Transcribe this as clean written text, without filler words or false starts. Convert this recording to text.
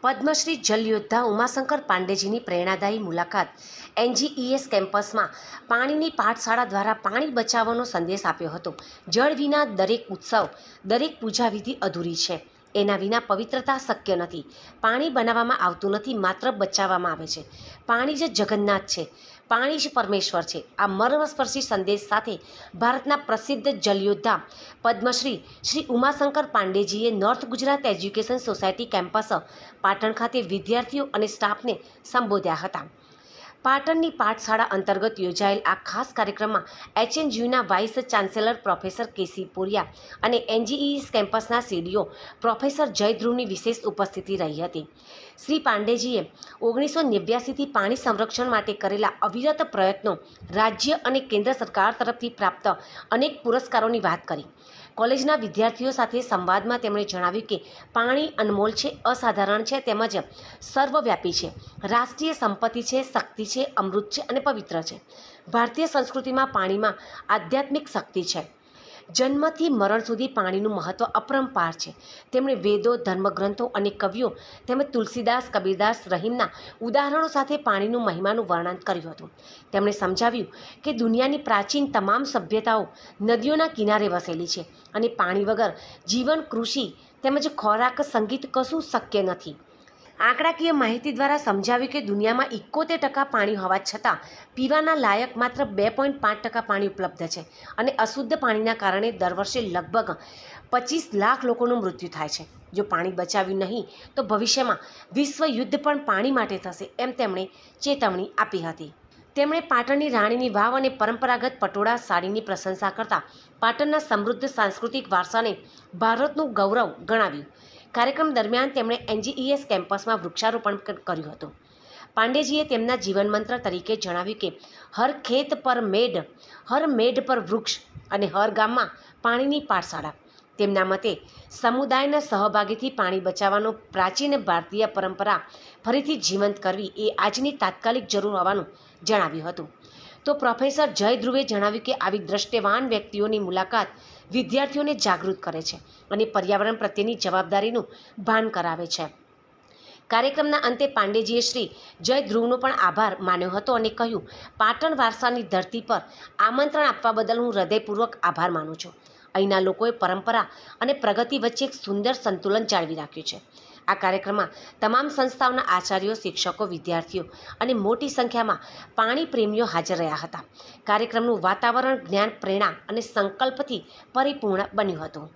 પદ્મશ્રી જલ યોદ્ધા ઉમાશંકર પાંડેજીની પ્રેરણાદાયી મુલાકાત એનજીઈએસ કેમ્પસમાં પાણીની પાઠશાળા દ્વારા પાણી બચાવવાનો સંદેશ આપ્યો હતો। જળ વિના દરેક ઉત્સવ, દરેક પૂજા વિધિ અધૂરી છે। એના વિના પવિત્રતા શક્ય નથી। પાણી બનાવવામાં આવતું નથી, માત્ર બચાવવામાં આવે છે। પાણી જ જગન્નાથ છે, પાણી જ પરમેશ્વર છે। આ મર્મસ્પર્શી સંદેશ સાથે ભારતના પ્રસિદ્ધ જલયોદ્ધા પદ્મશ્રી શ્રી ઉમાશંકર પાંડેજીએ North Gujarat education society campus Patan ખાતે વિદ્યાર્થીઓ અને સ્ટાફને સંબોધ્યા હતા। પાટણની પાઠશાળા અંતર્ગત યોજાયેલ આ ખાસ કાર્યક્રમમાં એચએનજીયુના વાઇસ ચાન્સેલર પ્રોફેસર કેસી પોરિયા અને એનજીઈએસ કેમ્પસના સીડીઓ પ્રોફેસર જય ધ્રુવની વિશેષ ઉપસ્થિતિ રહી હતી। શ્રી પાંડેજીએ 1989થી પાણી સંરક્ષણ માટે કરેલા અવિરત પ્રયત્નો, રાજ્ય અને કેન્દ્ર સરકાર તરફથી પ્રાપ્ત અનેક પુરસ્કારોની વાત કરી। કોલેજના વિદ્યાર્થીઓ સાથે સંવાદમાં તેમણે જણાવ્યું કે પાણી અનમોલ છે, અસાધારણ છે, તેમજ સર્વવ્યાપી છે, રાષ્ટ્રીય સંપત્તિ છે, શક્તિ છે, અમૃત છે અને પવિત્ર છે। ભારતીય સંસ્કૃતિમાં પાણીમાં આધ્યાત્મિક શક્તિ છે। જન્મથી મરણ સુધી પાણીનું મહત્વ અપરંપાર છે। તેમણે વેદો, ધર્મગ્રંથો અને કવિઓ તેમજ તુલસીદાસ, કબીરદાસ, રહીમના ઉદાહરણો સાથે પાણીનું મહિમાનું વર્ણન કર્યું હતું। તેમણે સમજાવ્યું કે દુનિયાની પ્રાચીન તમામ સભ્યતાઓ નદીઓના કિનારે વસેલી છે અને પાણી વગર જીવન, કૃષિ તેમજ ખોરાક, સંગીત કશું શક્ય નથી। આંકડાકીય માહિતી દ્વારા સમજાવ્યું કે દુનિયામાં 71% પાણી હોવા છતાં પીવાના લાયક માત્ર 2.5% પાણી ઉપલબ્ધ છે અને અશુદ્ધ પાણીના કારણે દર વર્ષે લગભગ 25 લાખ લોકોનું મૃત્યુ થાય છે। જો પાણી બચાવ્યું નહીં તો ભવિષ્યમાં વિશ્વ યુદ્ધ પણ પાણી માટે થશે, એમ તેમણે ચેતવણી આપી હતી। તેમણે પાટણની રાણીની વાવ અને પરંપરાગત પટોળા સાડીની પ્રશંસા કરતા પાટણના સમૃદ્ધ સાંસ્કૃતિક વારસાને ભારતનું ગૌરવ ગણાવ્યું। કાર્યક્રમ દરમિયાન તેમણે એનજીઈએસ કેમ્પસમાં વૃક્ષારોપણ કર્યું હતું। પાંડેજીએ તેમના જીવનમંત્ર તરીકે જણાવ્યું કે હર ખેત પર મેડ, હર મેડ પર વૃક્ષ અને હર ગામમાં પાણીની પાઠશાળા। તેમના મતે સમુદાયના સહભાગીથી પાણી બચાવવાનો પ્રાચીન ભારતીય પરંપરા ફરીથી જીવંત કરવી એ આજની તાત્કાલિક જરૂર હોવાનું જણાવ્યું હતું। તો પ્રોફેસર જય ધ્રુવે જણાવ્યું કે આવી દ્રષ્ટિવાન વ્યક્તિઓની મુલાકાત વિદ્યાર્થીઓને જાગૃત કરે છે અને પર્યાવરણ પ્રત્યેની જવાબદારીનું ભાન કરાવે છે। કાર્યક્રમના અંતે પાંડેજીએ શ્રી જય ધ્રુવનો પણ આભાર માન્યો હતો અને કહ્યું, પાટણ વારસાની ધરતી પર આમંત્રણ આપવા બદલ હું હૃદયપૂર્વક આભાર માનું છું। અહીંના લોકોએ પરંપરા અને પ્રગતિ વચ્ચે એક સુંદર સંતુલન જાળવી રાખ્યું છે। આ કાર્યક્રમમાં તમામ સંસ્થાઓના આચાર્યો, શિક્ષકો, વિદ્યાર્થીઓ અને મોટી સંખ્યામાં પાણી પ્રેમીઓ હાજર રહ્યા હતા। કાર્યક્રમનું વાતાવરણ જ્ઞાન, પ્રેરણા અને સંકલ્પથી પરિપૂર્ણ બન્યું હતું।